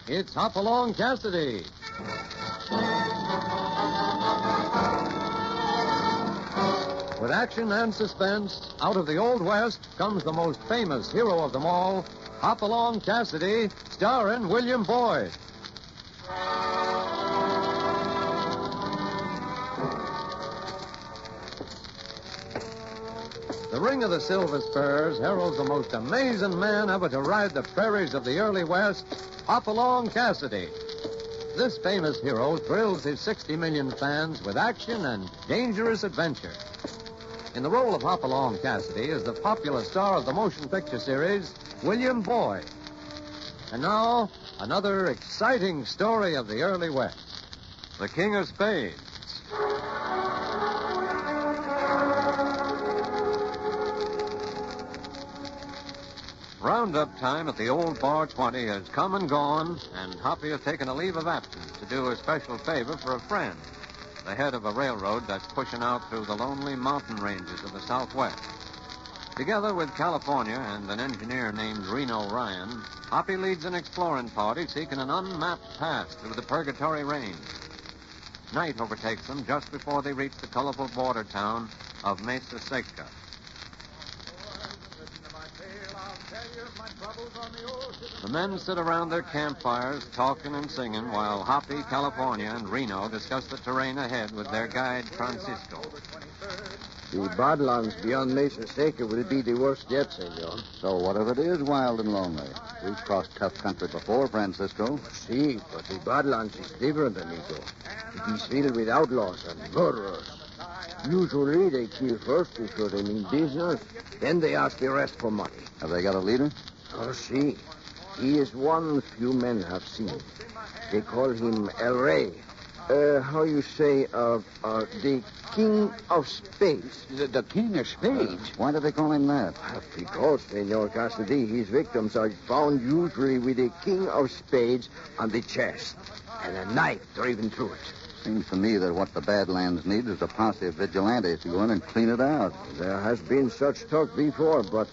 It's Hopalong Cassidy. With action and suspense, out of the Old West comes the most famous hero of them all, Hopalong Cassidy, starring William Boyd. The Ring of the Silver Spurs heralds the most amazing man ever to ride the prairies of the early West, Hopalong Cassidy. This famous hero thrills his 60 million fans with action and dangerous adventure. In the role of Hopalong Cassidy is the popular star of the motion picture series, William Boyd. And now, another exciting story of the early West. The King of Spades. Roundup time at the old Bar 20 has come and gone, and Hoppy has taken a leave of absence to do a special favor for a friend, the head of a railroad that's pushing out through the lonely mountain ranges of the Southwest. Together with California and an engineer named Reno Ryan, Hoppy leads an exploring party seeking an unmapped path through the Purgatory Range. Night overtakes them just before they reach the colorful border town of Mesa Seca. The men sit around their campfires, talking and singing, while Hoppy, California, and Reno discuss the terrain ahead with their guide, Francisco. The Badlands beyond Mesa Seca will be the worst yet, senor. So what if it is wild and lonely? We've crossed tough country before, Francisco. See, but the Badlands is different, amigo. It is filled with outlaws and murderers. Usually they kill first to show they mean business, then they ask the rest for money. Have they got a leader? Oh, see. He is one few men have seen. They call him El Rey. How you say, the King of Spades. The King of Spades? Why do they call him that? Because, Senor Cassidy, his victims are found usually with a King of Spades on the chest and a knife driven through it. Seems to me that what the Badlands need is a posse of vigilantes to go in and clean it out. There has been such talk before, but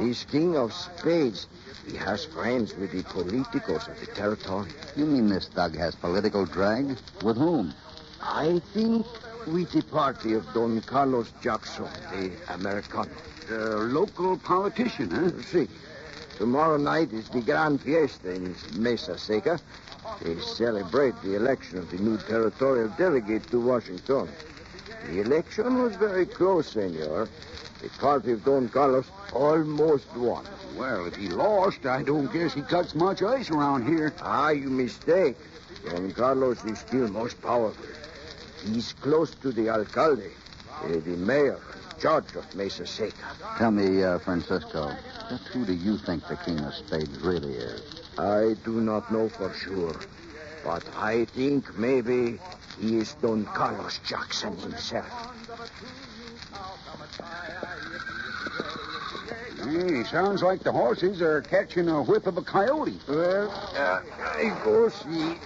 this King of Spades, he has friends with the politicos of the territory. You mean this thug has political drag? With whom? I think with the party of Don Carlos Jackson, the Americano. The local politician, huh? See, tomorrow night is the Grand Fiesta in Mesa Seca. They celebrate the election of the new territorial delegate to Washington. The election was very close, senor. The party of Don Carlos almost won. Well, if he lost, I don't guess he cuts much ice around here. You mistake. Don Carlos is still most powerful. He's close to the alcalde, the mayor, judge of Mesa Seca. Tell me, Francisco, just who do you think the King of Spades really is? I do not know for sure, but I think maybe he is Don Carlos Jackson himself. Hey, sounds like the horses are catching a whiff of a coyote. Well, I go see.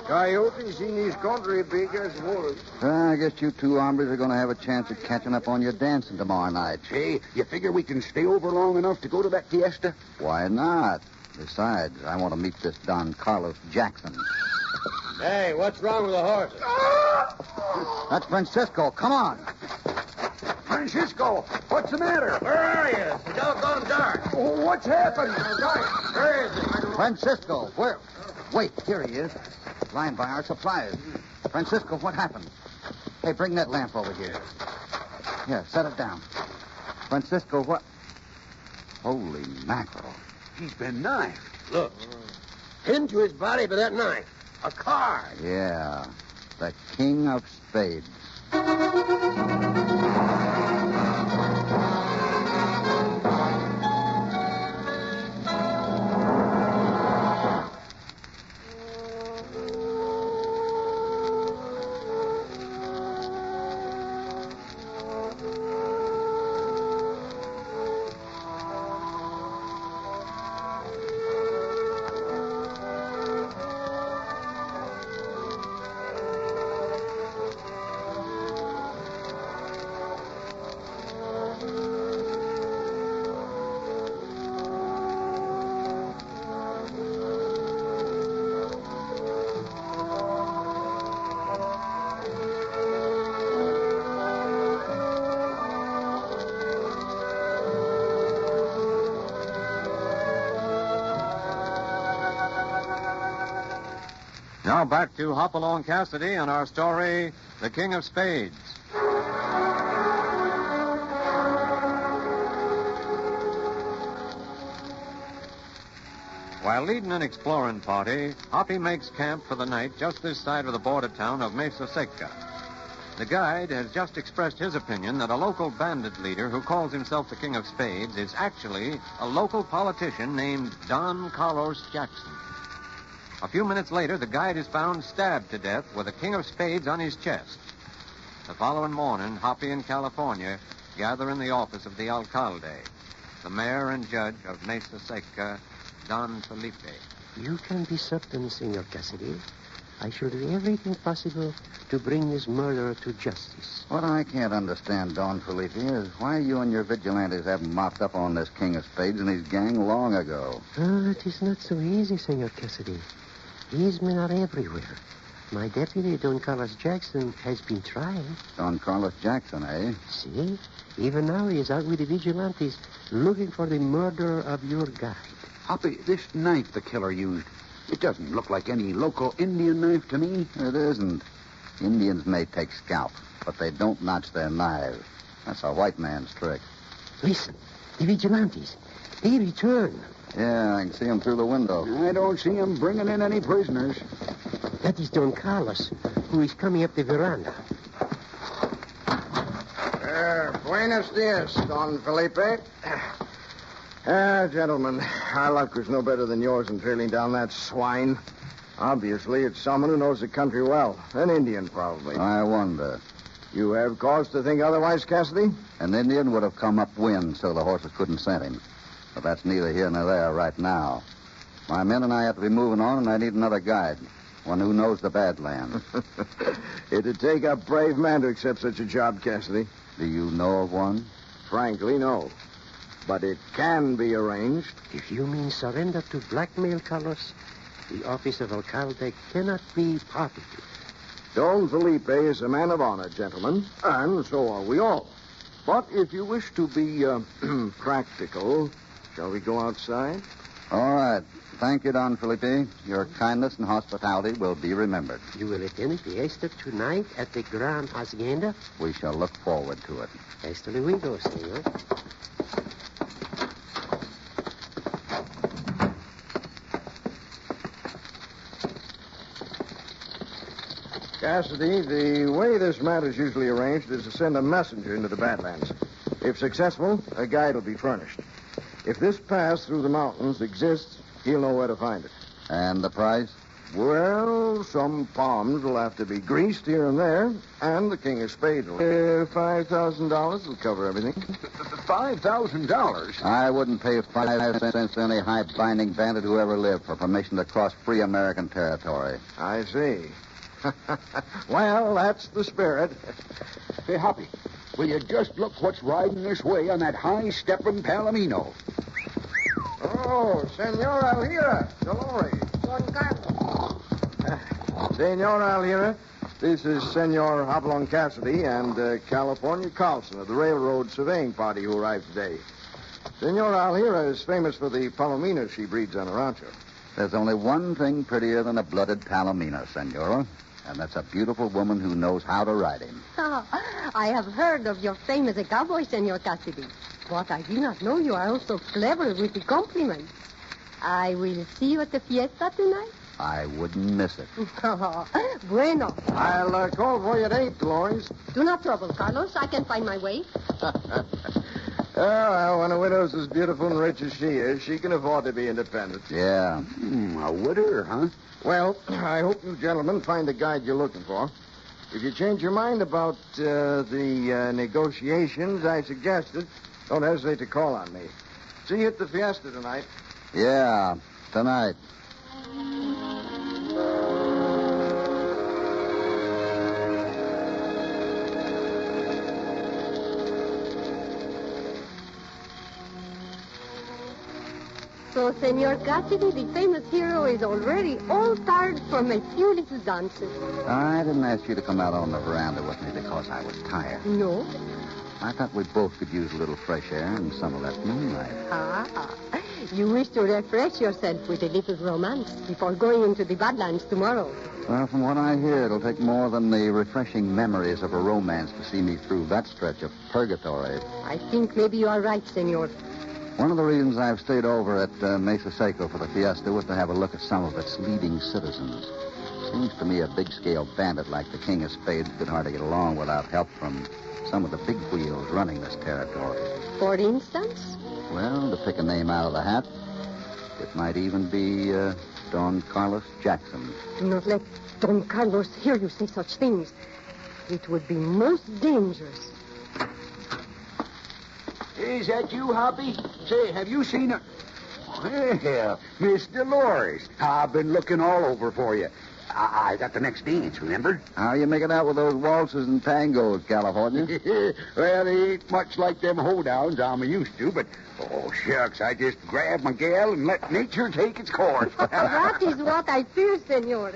Coyotes in this country big as wolves. I guess you two hombres are going to have a chance at catching up on your dancing tomorrow night. Hey, you figure we can stay over long enough to go to that fiesta? Why not? Besides, I want to meet this Don Carlos Jackson. Hey, what's wrong with the horses? That's Francisco. Come on. Francisco, what's the matter? Where are you? It's doggone dark. Oh, what's happened? Where is it? Francisco, where? Wait, here he is. Lying by our supplies. Francisco, what happened? Hey, bring that lamp over here. Here, set it down. Francisco, what? Holy mackerel. He's been knifed. Look. Pinned to his body by that knife. A card. Yeah, the King of Spades. Now back to Hopalong Cassidy and our story, The King of Spades. While leading an exploring party, Hoppy makes camp for the night just this side of the border town of Mesa Seca. The guide has just expressed his opinion that a local bandit leader who calls himself the King of Spades is actually a local politician named Don Carlos Jackson. A few minutes later, the guide is found stabbed to death with a King of Spades on his chest. The following morning, Hoppy and California gather in the office of the alcalde, the mayor and judge of Mesa Seca, Don Felipe. You can be certain, Senor Cassidy. I shall do everything possible to bring this murderer to justice. What I can't understand, Don Felipe, is why you and your vigilantes haven't mopped up on this King of Spades and his gang long ago. Oh, it is not so easy, Senor Cassidy. These men are everywhere. My deputy, Don Carlos Jackson, has been trying. Don Carlos Jackson, eh? See? Even now he is out with the vigilantes looking for the murderer of your guide. Hoppy, this knife the killer used, it doesn't look like any local Indian knife to me. It isn't. Indians may take scalp, but they don't notch their knives. That's a white man's trick. Listen, the vigilantes. They return. Yeah, I can see them through the window. I don't see him bringing in any prisoners. That is Don Carlos, who is coming up the veranda. Buenos dias, Don Felipe. Gentlemen, our luck was no better than yours in trailing down that swine. Obviously, it's someone who knows the country well. An Indian, probably. I wonder. You have cause to think otherwise, Cassidy? An Indian would have come upwind so the horses couldn't scent him. But that's neither here nor there right now. My men and I have to be moving on, and I need another guide. One who knows the Badlands. It'd take a brave man to accept such a job, Cassidy. Do you know of one? Frankly, no. But it can be arranged. If you mean surrender to blackmail, Carlos, the office of alcalde cannot be parted. Don Felipe is a man of honor, gentlemen, and so are we all. But if you wish to be practical, shall we go outside? All right. Thank you, Don Felipe. Your kindness and hospitality will be remembered. You will attend the fiesta tonight at the Gran Hacienda? We shall look forward to it. Hasta luego, senor. Cassidy, the way this matter's usually arranged is to send a messenger into the Badlands. If successful, a guide will be furnished. If this pass through the mountains exists, he'll know where to find it. And the price? Well, some palms will have to be greased here and there, and the King of Spades will... $5,000 will cover everything. $5,000? I wouldn't pay 5 cents to any high-binding bandit who ever lived for permission to cross free American territory. I see. Well, that's the spirit. Hey, Hoppy, will you just look what's riding this way on that high-stepping Palomino? Oh, Senor Alhira. Dolores. Don Carlos. Senor Alhira, this is Senor Hopalong Cassidy and California Carlson of the railroad surveying party who arrived today. Senor Alhira is famous for the palominos she breeds on her rancho. There's only one thing prettier than a blooded Palomino, Senora, and that's a beautiful woman who knows how to ride him. Oh, I have heard of your fame as a cowboy, Senor Cassidy. But I did not know you are also clever with the compliments. I will see you at the fiesta tonight. I wouldn't miss it. Bueno. I'll call for you at 8, Dolores. Do not trouble, Carlos. I can find my way. Well, when a widow's as beautiful and rich as she is, she can afford to be independent. Yeah. A widower, huh? Well, I hope you gentlemen find the guide you're looking for. If you change your mind about the negotiations I suggested, don't hesitate to call on me. See you at the fiesta tonight. Yeah, tonight. So, Senor Cassidy, the famous hero, is already all tired from a few little dances. I didn't ask you to come out on the veranda with me because I was tired. No? I thought we both could use a little fresh air and some of that moonlight. You wish to refresh yourself with a little romance before going into the Badlands tomorrow. Well, from what I hear, it'll take more than the refreshing memories of a romance to see me through that stretch of purgatory. I think maybe you are right, senor. One of the reasons I've stayed over at Mesa Seco for the fiesta was to have a look at some of its leading citizens. Seems to me a big-scale bandit like the King of Spades could hardly get along without help from some of the big wheels running this territory. For instance? Well, to pick a name out of the hat, it might even be Don Carlos Jackson. Do not let Don Carlos hear you say such things. It would be most dangerous. Is that you, Hoppy? Say, have you seen her? Well, Miss Dolores, I've been looking all over for you. I got the next dance, remember? How you making out with those waltzes and tangos, California? Well, they ain't much like them hoedowns I'm used to, but, oh, shucks, I just grab my gal and let nature take its course. That is what I fear, senor.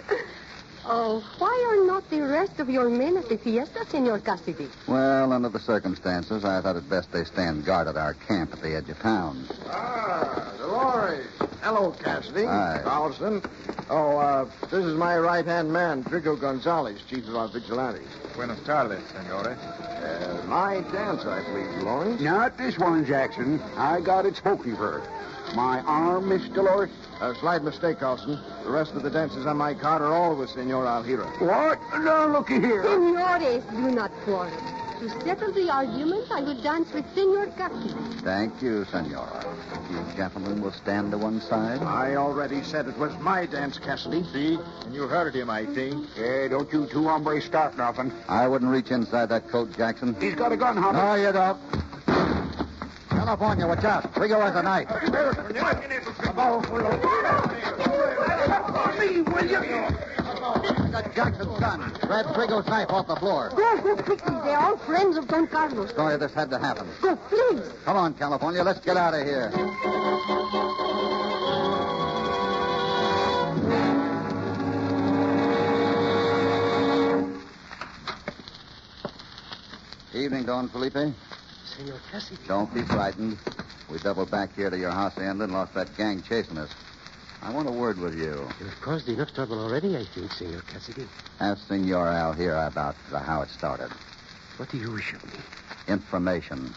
Oh, why are not the rest of your men at the fiesta, Senor Cassidy? Well, under the circumstances, I thought it best they stand guard at our camp at the edge of town. Ah, Dolores. Hello, Cassidy. Hi. Carlson. Oh, this is my right-hand man, Trigo Gonzalez, chief of our vigilantes. Buenas tardes, senores. My dance, I believe, Lawrence. Not this one, Jackson. I got it spoken for. My arm, Miss Dolores? A slight mistake, Carlson. The rest of the dances on my card are all with Senor Alhira. What? Now, looky here. Senores, do not quarrel. To settle the argument, I will dance with Senor Cassidy. Thank you, Senora. You gentlemen will stand to one side. I already said it was my dance, Cassidy. See? And you heard him, I think. Hey, don't you two hombres start nothing. I wouldn't reach inside that coat, Jackson. He's got a gun, Hoppy. No, you don't. California, watch out. Trigo has a knife. Me, will you? I got Jackson's gun. Grab Trigo's knife off the floor. Go quickly. They're all friends of Don Carlos. Sorry this had to happen. Go, please. Come on, California. Let's get out of here. Evening, Don Felipe. Senor Cassidy. Don't be frightened. We doubled back here to your hacienda and lost that gang chasing us. I want a word with you. You've caused enough trouble already, I think, Senor Cassidy. Ask Senor Alhira about how it started. What do you wish of me? Information.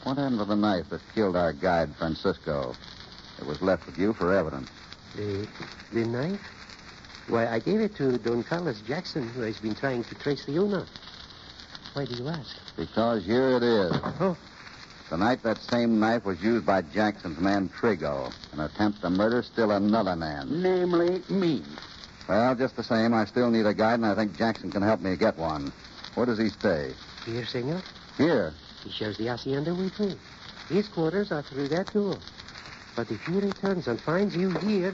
What happened to the knife that killed our guide, Francisco? It was left with you for evidence. The knife? Why, I gave it to Don Carlos Jackson, who has been trying to trace the owner. Why do you ask? Because here it is. Oh. Tonight, that same knife was used by Jackson's man, Trigo, in an attempt to murder still another man. Namely, me. Well, just the same, I still need a guide, and I think Jackson can help me get one. Where does he stay? Here, senor. Here. He shares the hacienda with me. His quarters are through that door. But if he returns and finds you here...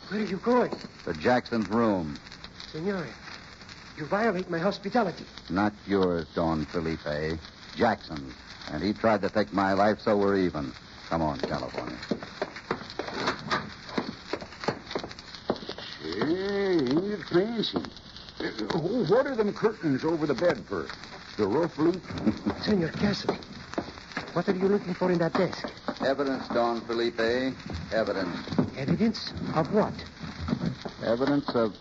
Where are you going? To Jackson's room. Senor, you violate my hospitality. Not yours, Don Felipe. Jackson's. And he tried to take my life, so we're even. Come on, California. Hey, it's fancy. What are them curtains over the bed for? The roof leak? Senor Cassidy, what are you looking for in that desk? Evidence, Don Felipe. Evidence. Evidence of what? Evidence of...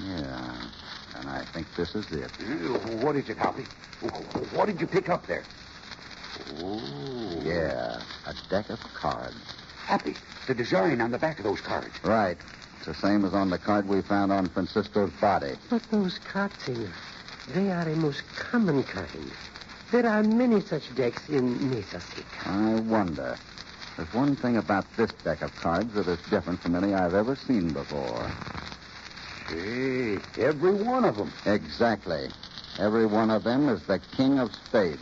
Yeah. And I think this is it. What is it, Hoppy? What did you pick up there? Oh. Yeah. A deck of cards. Hoppy, the design on the back of those cards. Right. It's the same as on the card we found on Francisco's body. But those cards, senor, they are a most common kind. There are many such decks in Mesa Seca. I wonder. There's one thing about this deck of cards that is different from any I've ever seen before. Hey, every one of them. Exactly. Every one of them is the King of Spades.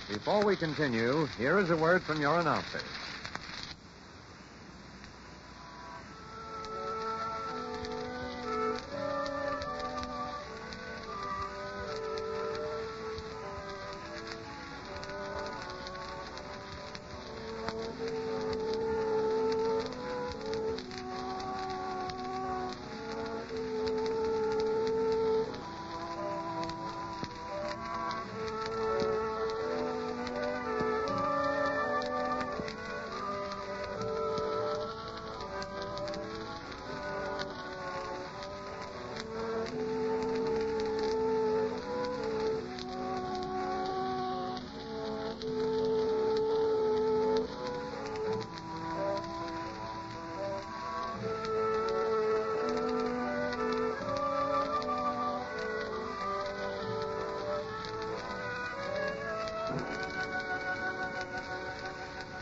Before we continue, here is a word from your announcer.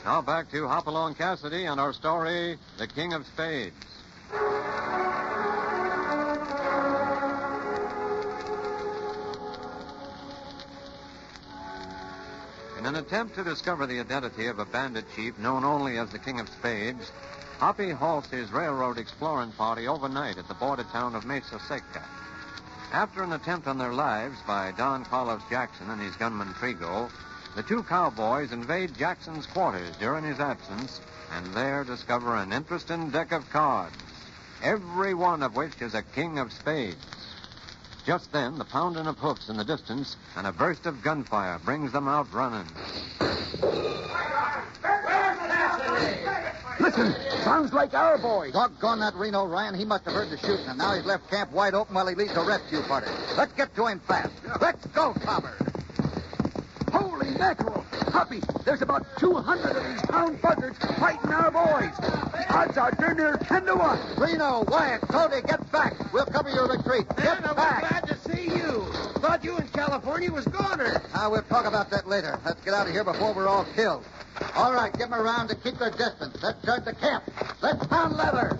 Now back to Hopalong Cassidy and our story, The King of Spades. In an attempt to discover the identity of a bandit chief known only as the King of Spades, Hoppy halts his railroad exploring party overnight at the border town of Mesa Seca. After an attempt on their lives by Don Carlos Jackson and his gunman Trigo, the two cowboys invade Jackson's quarters during his absence and there discover an interesting deck of cards, every one of which is a King of Spades. Just then, the pounding of hoofs in the distance and a burst of gunfire brings them out running. Listen, sounds like our boys. Doggone that Reno, Ryan. He must have heard the shooting, and now he's left camp wide open while he leads a rescue party. Let's get to him fast. Let's go, Topper. Holy mackerel. Hoppy, there's about 200 of these pound buzzards fighting our boys. The odds are darn near 10 to 1. Reno, Wyatt, Cody, get back. We'll cover your retreat. Get back. Glad to see you. Thought you in California was goners. We'll talk about that later. Let's get out of here before we're all killed. All right, give them around to keep their distance. Let's start the camp. Let's pound leather.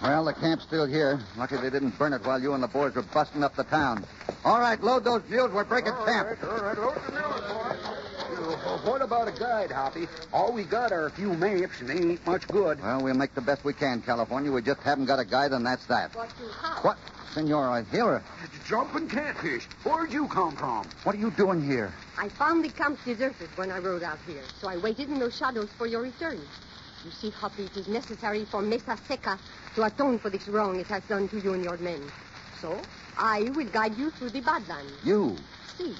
Well, the camp's still here. Lucky they didn't burn it while you and the boys were busting up the town. All right, load those mules. We're breaking camp. All right, load the mules, boys. What about a guide, Hoppy? All we got are a few maps, and they ain't much good. Well, we'll make the best we can, California. We just haven't got a guide, and that's that. What you have? What? Senor, I hear her. Jumping catfish. Where'd you come from? What are you doing here? I found the camp deserted when I rode out here, so I waited in those shadows for your return. You see, Hoppy, it is necessary for Mesa Seca to atone for this wrong it has done to you and your men. So, I will guide you through the Badlands. You? See,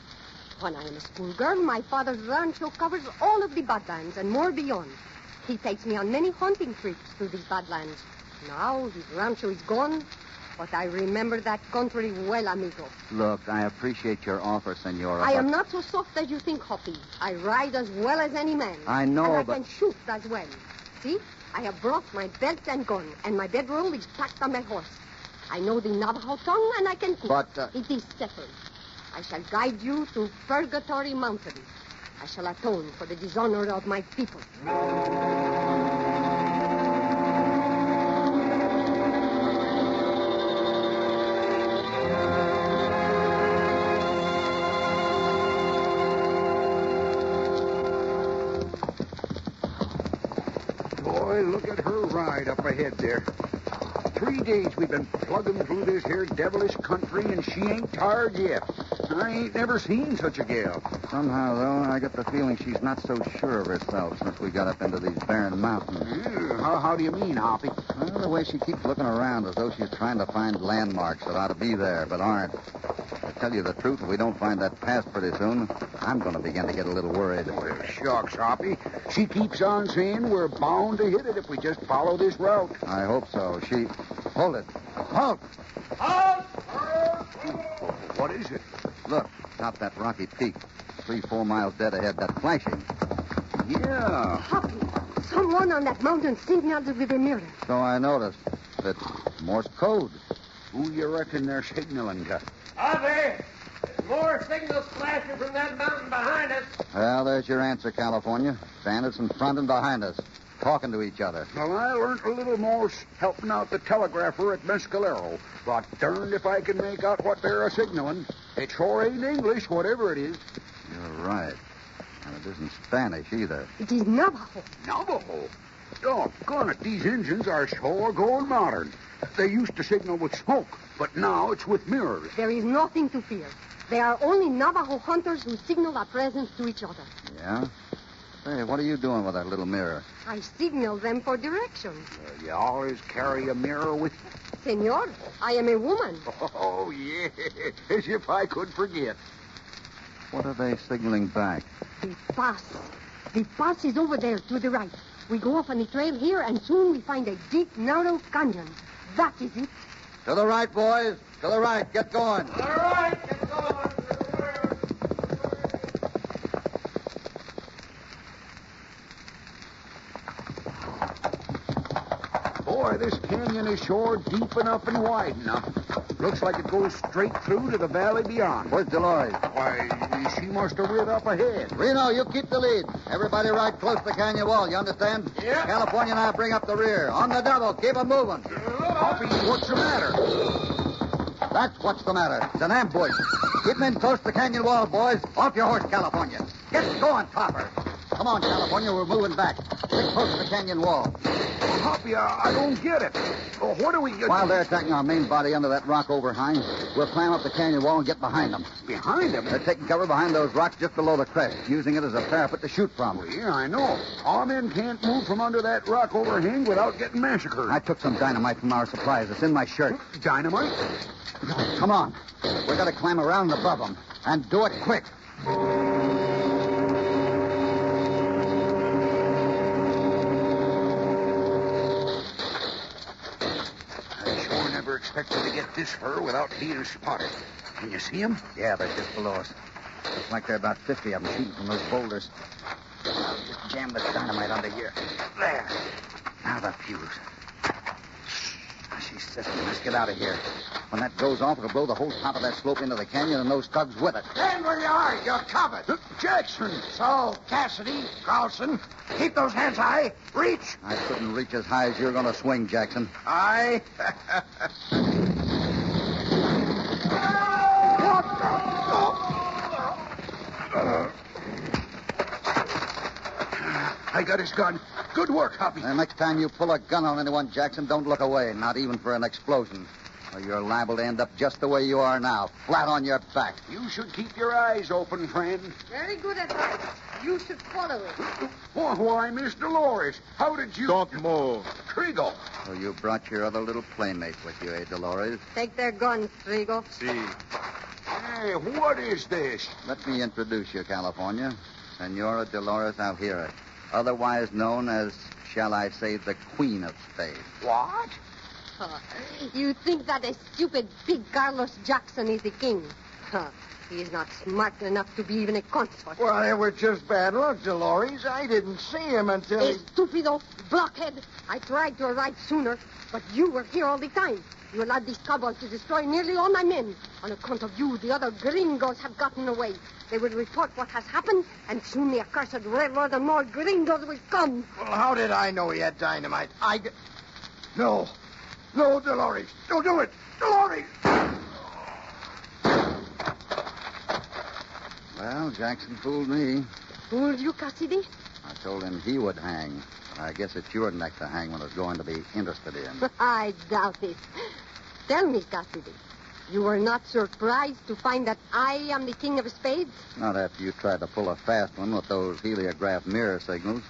when I am a schoolgirl, my father's rancho covers all of the Badlands and more beyond. He takes me on many hunting trips through these Badlands. Now his rancho is gone, but I remember that country well, amigo. Look, I appreciate your offer, Senora. I am not so soft as you think, Hoppy. I ride as well as any man. I know, and I but... can shoot as well. See, I have brought my belt and gun, and my bedroll is packed on my horse. I know the Navajo tongue, and I can cook. But, It is settled. I shall guide you to Purgatory Mountain. I shall atone for the dishonor of my people. Boy, look at her ride up ahead there. 3 days we've been plugging through this here devilish country, and she ain't tired yet. I ain't never seen such a gal. Somehow, though, I get the feeling she's not so sure of herself since we got up into these barren mountains. How do you mean, Hoppy? Well, the way she keeps looking around as though she's trying to find landmarks that ought to be there, but aren't. To tell you the truth, if we don't find that pass pretty soon, I'm going to begin to get a little worried. Well, shucks, Hoppy. She keeps on saying we're bound to hit it if we just follow this route. I hope so. Hold it. Halt! What is it? Look, top that rocky peak. 3-4 miles dead ahead. That flashing. Yeah. Hoppy, someone on that mountain signaled with a mirror. So I noticed. It's Morse code. Who you reckon they're signaling to? There's more signals flashing from that mountain behind us. Well, there's your answer, California. Bandits in front and behind us, talking to each other. Well, I learned a little more helping out the telegrapher at Mescalero. But darned if I can make out what they're signaling. It sure ain't English, whatever it is. You're right. And it isn't Spanish either. It is Navajo. Navajo? Doggone it, these engines are sure going modern. They used to signal with smoke, but now it's with mirrors. There is nothing to fear. They are only Navajo hunters who signal our presence to each other. Yeah? Say, what are you doing with that little mirror? I signal them for directions. You always carry a mirror with you? Senor, I am a woman. Oh, yeah, as if I could forget. What are they signaling back? The pass. The pass is over there to the right. We go off on the trail here, and soon we find a deep, narrow canyon. That is it. To the right, boys. To the right. Get going. All right, get going. Boy, this canyon is sure deep enough and wide enough. Looks like it goes straight through to the valley beyond. Where's Dolores? Why, she must have rid up ahead. Reno, you keep the lead. Everybody right close to the canyon wall, you understand? Yeah. California and I bring up the rear. On the double. Keep 'em moving. Hoppy, what's the matter? That's what's the matter. It's an ambush. Keep 'em in close to the canyon wall, boys. Off your horse, California. Get going, Topper. Come on, California. We're moving back. Stick close to the canyon wall. Hoppy, I don't get it. What are we... While they're attacking our main body under that rock overhang, we'll climb up the canyon wall and get behind them. Behind them? They're taking cover behind those rocks just below the crest, using it as a parapet to shoot from. Well, yeah, I know. Our men can't move from under that rock overhang without getting massacred. I took some dynamite from our supplies. It's in my shirt. Dynamite? Come on. We got to climb around above them, and do it quick. I sure never expected to get this fur without being spotted. Can you see them? Yeah, they're just below us. Looks like there are about 50 of them shooting from those boulders. I'll just jam the dynamite under here. There. Now the fuse. She's sizzling. Let's get out of here. When that goes off, it'll blow the whole top of that slope into the canyon and those thugs with it. Stand where you are. You're covered. Jackson! So, Cassidy, Carlson, keep those hands high. Reach. I couldn't reach as high as you're going to swing, Jackson. Aye. I got his gun. Good work, Hoppy. Next time you pull a gun on anyone, Jackson, don't look away, not even for an explosion. Or you're liable to end up just the way you are now, flat on your back. You should keep your eyes open, friend. Very good advice. You should follow it. Why, Miss Dolores, how did you... Don't move. Trigo. So you brought your other little playmate with you, eh, Dolores? Take their guns, Trigo. See. Hey, what is this? Let me introduce you, California. Senora Dolores Alhira, otherwise known as, shall I say, the Queen of Spades. What? Huh. You think that a stupid pig Carlos Jackson is the king? Huh. He is not smart enough to be even a consort. Well, it was just bad luck, Dolores. I didn't see him until... Stupido, blockhead. I tried to arrive sooner, but you were here all the time. You allowed these cowboys to destroy nearly all my men. On account of you, the other gringos have gotten away. They will report what has happened, and soon the accursed railroad and more gringos will come. Well, how did I know he had dynamite? No. No, Dolores. Don't do it. Dolores! Well, Jackson fooled me. Fooled you, Cassidy? I told him he would hang. I guess it's your neck the hangman is going to be interested in. I doubt it. Tell me, Cassidy, you were not surprised to find that I am the king of spades? Not after you tried to pull a fast one with those heliograph mirror signals.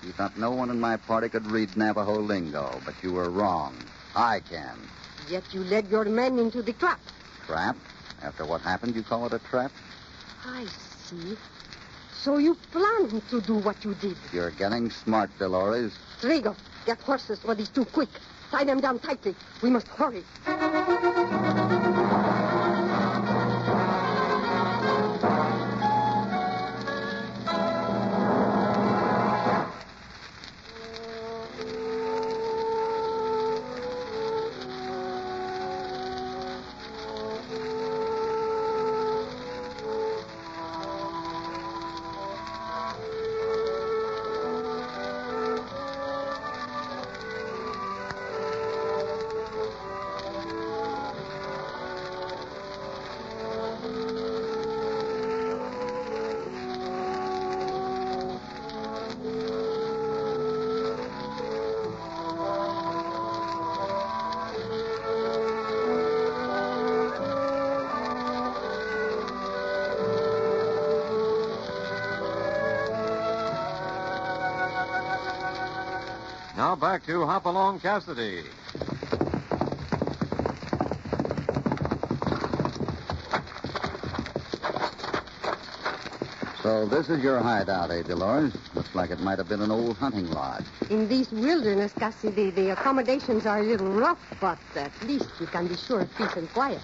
You thought no one in my party could read Navajo lingo, but you were wrong. I can. Yet you led your men into the trap. Trap? After what happened, you call it a trap? I see. So you planned to do what you did. You're getting smart, Dolores. Trigo, get horses for these two quick. Tie them down tightly. We must hurry. Now back to Hopalong Cassidy. So this is your hideout, eh, Dolores? Looks like it might have been an old hunting lodge. In this wilderness, Cassidy, the accommodations are a little rough, but at least you can be sure of peace and quiet.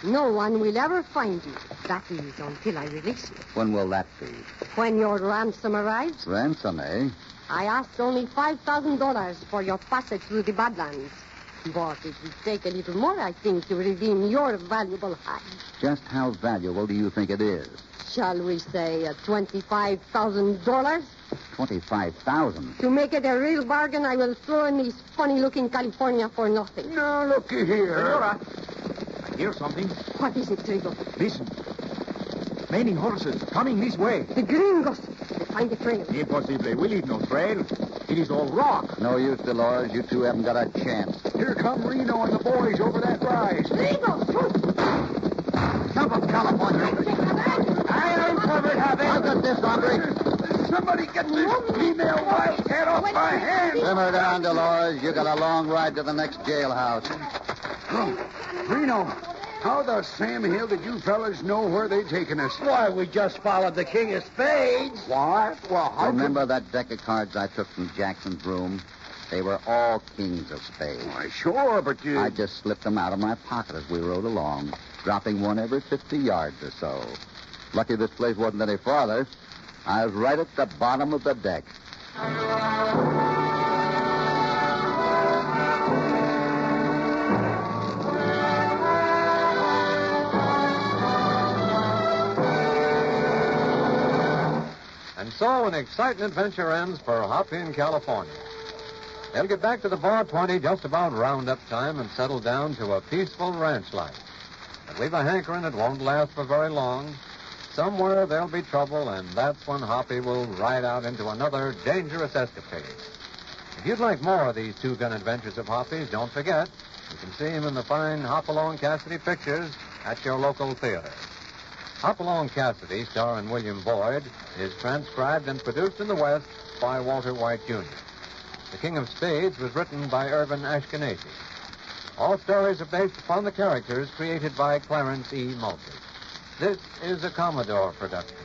No one will ever find you. That is, until I release you. When will that be? When your ransom arrives, Ransom, eh? I asked only $5,000 for your passage through the Badlands. But it will take a little more, I think, to redeem your valuable hide. Just how valuable do you think it is? Shall we say $25,000? 25,000. To make it a real bargain, I will throw in this funny-looking California for nothing. Now, looky here. Senora, I hear something. What is it, Trigo? Listen. Many horses coming this way. The gringos. They find the trail. Impossible. We leave no trail. It is all rock. No use, Dolores. You two haven't got a chance. Here come Reno and the boys over that rise. Trigo! Jump up, California. I ain't covered, Javi. I got this, Andre. Somebody get this female wildcat off my hands. Simmer down, Dolores. You got a long ride to the next jailhouse. Reno, how the Sam Hill did you fellas know where they'd taken us? Why, we just followed the king of spades. What? Well, how Remember that deck of cards I took from Jackson's room? They were all kings of spades. Why, sure, but you... I just slipped them out of my pocket as we rode along, dropping one every 50 yards or so. Lucky this place wasn't any farther. I was right at the bottom of the deck. And so an exciting adventure ends for Hoppy in California. They'll get back to the Bar 20 just about roundup time and settle down to a peaceful ranch life. But we've a hankering it won't last for very long. Somewhere there'll be trouble, and that's when Hoppy will ride out into another dangerous escapade. If you'd like more of these two-gun adventures of Hoppy's, don't forget, you can see him in the fine Hopalong Cassidy pictures at your local theater. Hopalong Cassidy, starring William Boyd, is transcribed and produced in the West by Walter White, Jr. The King of Spades was written by Irvin Ashkenazi. All stories are based upon the characters created by Clarence E. Mulvey. This is a Commodore production.